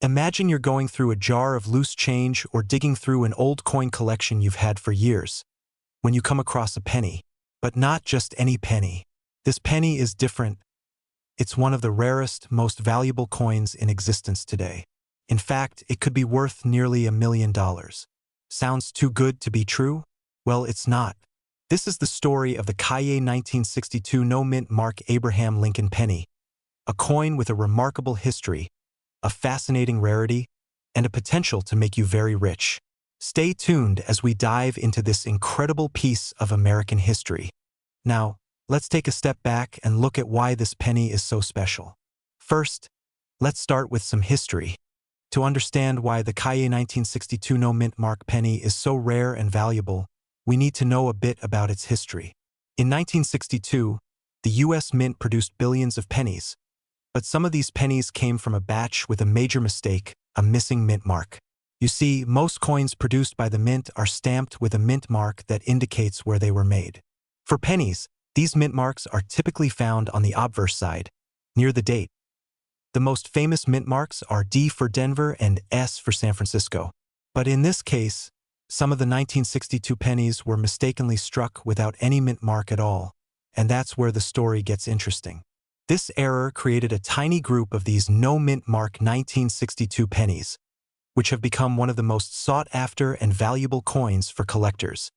Imagine you're going through a jar of loose change or digging through an old coin collection you've had for years when you come across a penny. But not just any penny. This penny is different. It's one of the rarest, most valuable coins in existence today. In fact, it could be worth nearly $1 million. Sounds too good to be true? Well, it's not. This is the story of the Calle 1962 no-mint mark Abraham Lincoln penny, a coin with a remarkable history, a fascinating rarity, and a potential to make you very rich. Stay tuned as we dive into this incredible piece of American history. Now, let's take a step back and look at why this penny is so special. First, let's start with some history. To understand why the Calle 1962 no-mint mark penny is so rare and valuable, we need to know a bit about its history. In 1962, the U.S. Mint produced billions of pennies, but some of these pennies came from a batch with a major mistake, a missing mint mark. You see, most coins produced by the mint are stamped with a mint mark that indicates where they were made. For pennies, these mint marks are typically found on the obverse side, near the date. The most famous mint marks are D for Denver and S for San Francisco. But in this case, some of the 1962 pennies were mistakenly struck without any mint mark at all, and that's where the story gets interesting. This error created a tiny group of these no mint mark 1962 pennies, which have become one of the most sought-after and valuable coins for collectors.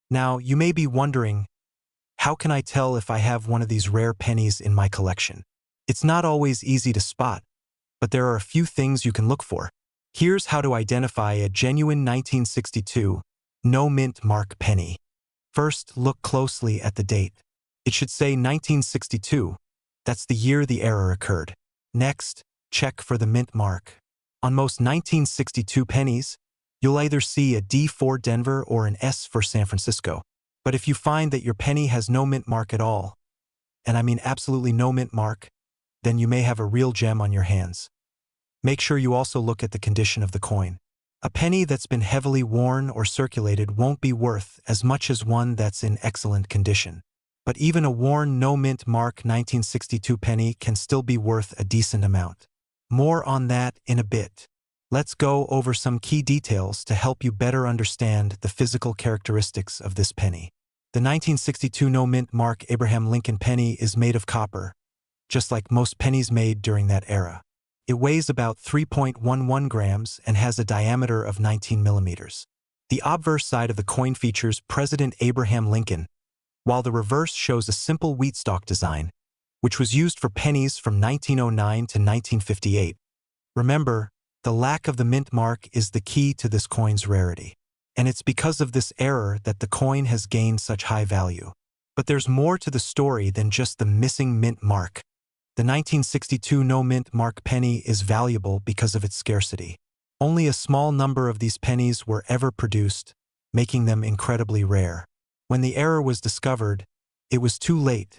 Now, you may be wondering, how can I tell if I have one of these rare pennies in my collection? It's not always easy to spot, but there are a few things you can look for. Here's how to identify a genuine 1962 no mint mark penny. First, look closely at the date. It should say 1962. That's the year the error occurred. Next, check for the mint mark. On most 1962 pennies, you'll either see a D for Denver or an S for San Francisco. But if you find that your penny has no mint mark at all, and I mean absolutely no mint mark, then you may have a real gem on your hands. Make sure you also look at the condition of the coin. A penny that's been heavily worn or circulated won't be worth as much as one that's in excellent condition. But even a worn no mint mark 1962 penny can still be worth a decent amount. More on that in a bit. Let's go over some key details to help you better understand the physical characteristics of this penny. The 1962 no mint mark Abraham Lincoln penny is made of copper, just like most pennies made during that era. It weighs about 3.11 grams and has a diameter of 19 millimeters. The obverse side of the coin features President Abraham Lincoln, while the reverse shows a simple wheat stalk design, which was used for pennies from 1909 to 1958. Remember, the lack of the mint mark is the key to this coin's rarity. And it's because of this error that the coin has gained such high value. But there's more to the story than just the missing mint mark. The 1962 no mint mark penny is valuable because of its scarcity. Only a small number of these pennies were ever produced, making them incredibly rare. When the error was discovered, it was too late.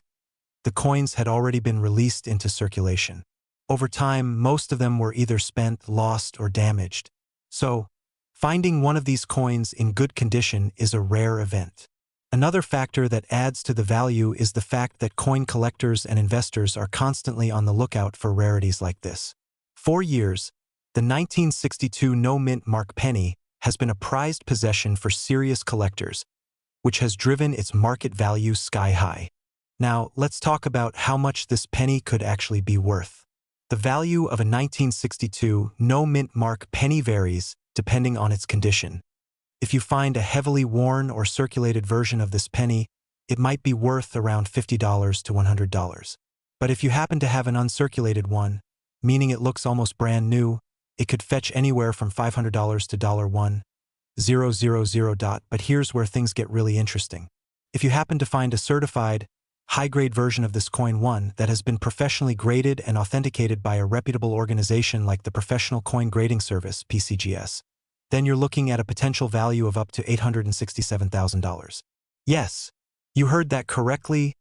The coins had already been released into circulation. Over time, most of them were either spent, lost, or damaged. So, finding one of these coins in good condition is a rare event. Another factor that adds to the value is the fact that coin collectors and investors are constantly on the lookout for rarities like this. For years, the 1962 no mint mark penny has been a prized possession for serious collectors, which has driven its market value sky high. Now, let's talk about how much this penny could actually be worth. The value of a 1962 no mint mark penny varies depending on its condition. If you find a heavily worn or circulated version of this penny, it might be worth around $50 to $100. But if you happen to have an uncirculated one, meaning it looks almost brand new, it could fetch anywhere from $500 to $1,000. But here's where things get really interesting. If you happen to find a certified, high-grade version of this coin, one that has been professionally graded and authenticated by a reputable organization like the Professional Coin Grading Service, PCGS, then you're looking at a potential value of up to $867,000. Yes, you heard that correctly,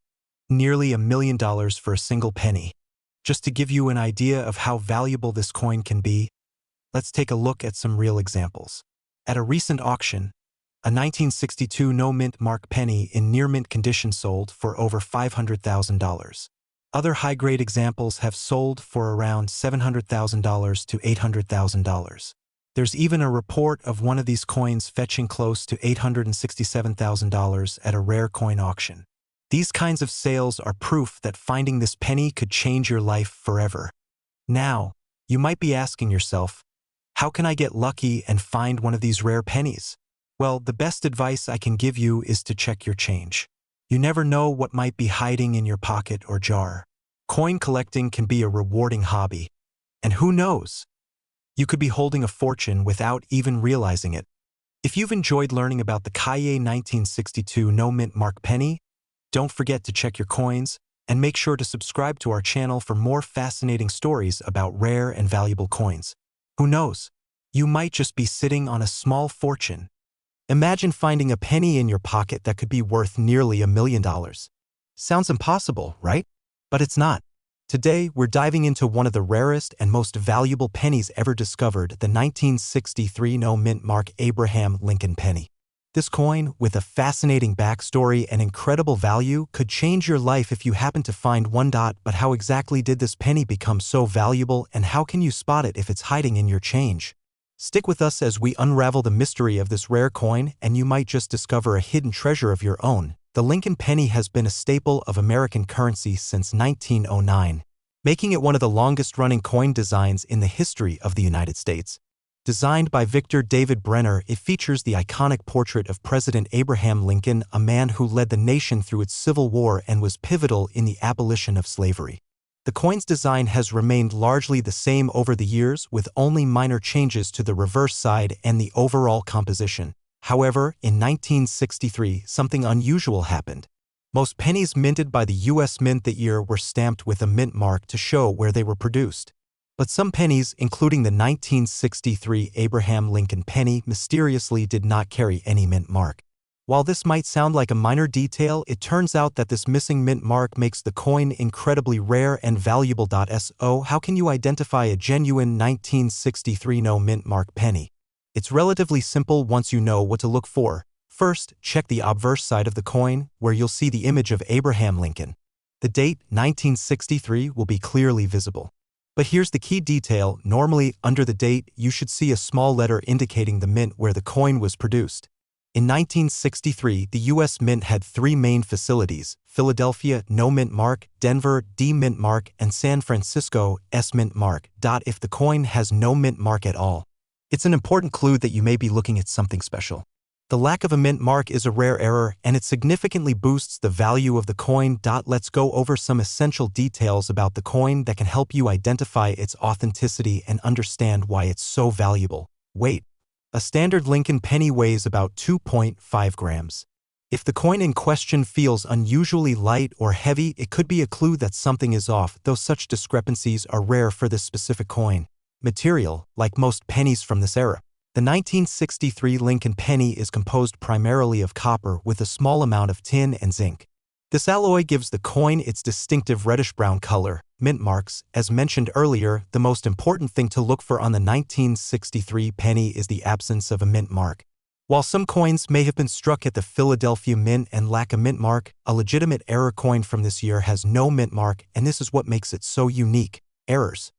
nearly $1 million for a single penny. Just to give you an idea of how valuable this coin can be, let's take a look at some real examples. At a recent auction, a 1962 no mint mark penny in near mint condition sold for over $500,000. Other high-grade examples have sold for around $700,000 to $800,000. There's even a report of one of these coins fetching close to $867,000 at a rare coin auction. These kinds of sales are proof that finding this penny could change your life forever. Now, you might be asking yourself, how can I get lucky and find one of these rare pennies? Well, the best advice I can give you is to check your change. You never know what might be hiding in your pocket or jar. Coin collecting can be a rewarding hobby. And who knows? You could be holding a fortune without even realizing it. If you've enjoyed learning about the Kaye 1962 no-mint mark penny, don't forget to check your coins and make sure to subscribe to our channel for more fascinating stories about rare and valuable coins. Who knows? You might just be sitting on a small fortune. Imagine finding a penny in your pocket that could be worth nearly $1 million. Sounds impossible, right? But it's not. Today, we're diving into one of the rarest and most valuable pennies ever discovered, the 1963 no-mint mark Abraham Lincoln penny. This coin, with a fascinating backstory and incredible value, could change your life if you happen to find one. But how exactly did this penny become so valuable, and how can you spot it if it's hiding in your change? Stick with us as we unravel the mystery of this rare coin, and you might just discover a hidden treasure of your own. The Lincoln penny has been a staple of American currency since 1909, making it one of the longest-running coin designs in the history of the United States. Designed by Victor David Brenner, it features the iconic portrait of President Abraham Lincoln, a man who led the nation through its Civil War and was pivotal in the abolition of slavery. The coin's design has remained largely the same over the years, with only minor changes to the reverse side and the overall composition. However, in 1963, something unusual happened. Most pennies minted by the U.S. Mint that year were stamped with a mint mark to show where they were produced. But some pennies, including the 1963 Abraham Lincoln penny, mysteriously did not carry any mint mark. While this might sound like a minor detail, it turns out that this missing mint mark makes the coin incredibly rare and valuable. So, how can you identify a genuine 1963 no-mint mark penny? It's relatively simple once you know what to look for. First, check the obverse side of the coin, where you'll see the image of Abraham Lincoln. The date, 1963, will be clearly visible. But here's the key detail. Normally, under the date, you should see a small letter indicating the mint where the coin was produced. In 1963, the U.S. Mint had three main facilities: Philadelphia, no mint mark; Denver, D mint mark; and San Francisco, S mint mark. If the coin has no mint mark at all, it's an important clue that you may be looking at something special. The lack of a mint mark is a rare error, and it significantly boosts the value of the coin. Let's go over some essential details about the coin that can help you identify its authenticity and understand why it's so valuable. Weight. A standard Lincoln penny weighs about 2.5 grams. If the coin in question feels unusually light or heavy, it could be a clue that something is off, though such discrepancies are rare for this specific coin. Material. Like most pennies from this era, the 1963 Lincoln penny is composed primarily of copper with a small amount of tin and zinc. This alloy gives the coin its distinctive reddish-brown color. Mint marks. As mentioned earlier, the most important thing to look for on the 1963 penny is the absence of a mint mark. While some coins may have been struck at the Philadelphia Mint and lack a mint mark, a legitimate error coin from this year has no mint mark, and this is what makes it so unique. Errors.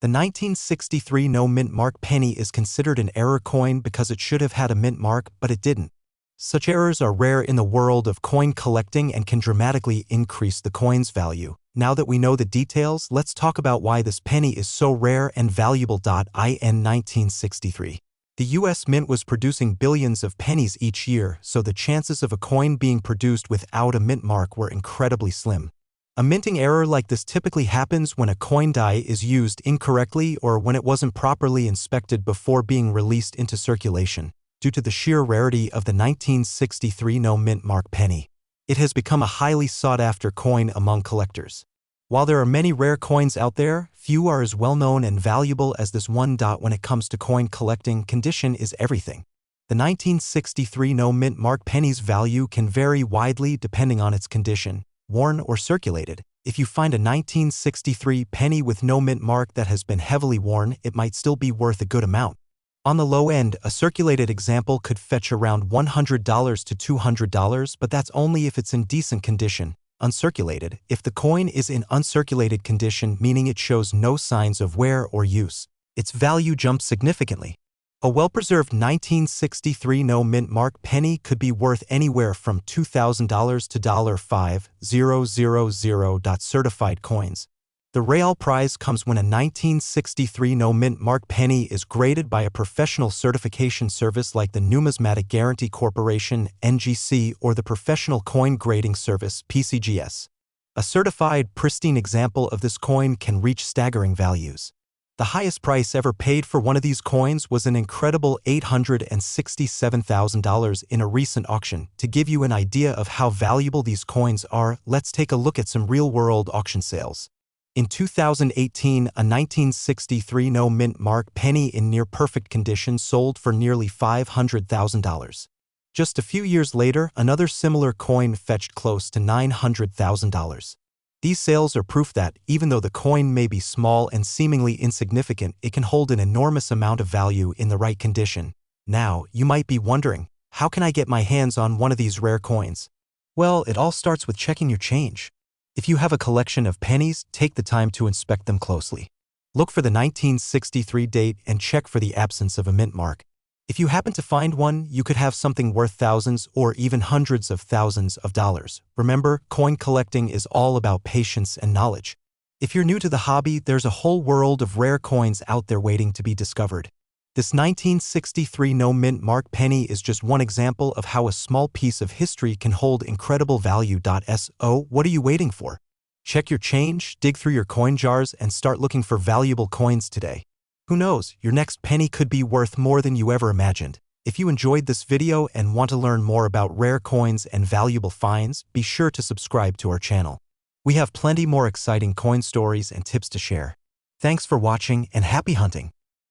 The 1963 no mint mark penny is considered an error coin because it should have had a mint mark, but it didn't. Such errors are rare in the world of coin collecting and can dramatically increase the coin's value. Now that we know the details, let's talk about why this penny is so rare and valuable. In 1963, the U.S. Mint was producing billions of pennies each year, so the chances of a coin being produced without a mint mark were incredibly slim. A minting error like this typically happens when a coin die is used incorrectly or when it wasn't properly inspected before being released into circulation. Due to the sheer rarity of the 1963 no mint mark penny, it has become a highly sought-after coin among collectors. While there are many rare coins out there, few are as well-known and valuable as this one. When it comes to coin collecting, condition is everything. The 1963 no mint mark penny's value can vary widely depending on its condition, worn or circulated. If you find a 1963 penny with no mint mark that has been heavily worn, it might still be worth a good amount. On the low end, a circulated example could fetch around $100 to $200, but that's only if it's in decent condition. uncirculated, if the coin is in uncirculated condition, meaning it shows no signs of wear or use, its value jumps significantly. A well-preserved 1963 no-mint mark penny could be worth anywhere from $2,000 to $5,000. Certified coins. The real prize comes when a 1963 no-mint mark penny is graded by a professional certification service like the Numismatic Guarantee Corporation (NGC) or the Professional Coin Grading Service (PCGS). A certified, pristine example of this coin can reach staggering values. The highest price ever paid for one of these coins was an incredible $867,000 in a recent auction. To give you an idea of how valuable these coins are, let's take a look at some real-world auction sales. In 2018, a 1963 no-mint mark penny in near-perfect condition sold for nearly $500,000. Just a few years later, another similar coin fetched close to $900,000. These sales are proof that, even though the coin may be small and seemingly insignificant, it can hold an enormous amount of value in the right condition. Now, you might be wondering, how can I get my hands on one of these rare coins? Well, it all starts with checking your change. If you have a collection of pennies, take the time to inspect them closely. Look for the 1963 date and check for the absence of a mint mark. If you happen to find one, you could have something worth thousands or even hundreds of thousands of dollars. Remember, coin collecting is all about patience and knowledge. If you're new to the hobby, there's a whole world of rare coins out there waiting to be discovered. This 1963 no-mint mark penny is just one example of how a small piece of history can hold incredible value. So, what are you waiting for? Check your change, dig through your coin jars, and start looking for valuable coins today. Who knows, your next penny could be worth more than you ever imagined. If you enjoyed this video and want to learn more about rare coins and valuable finds, be sure to subscribe to our channel. We have plenty more exciting coin stories and tips to share. Thanks for watching and happy hunting!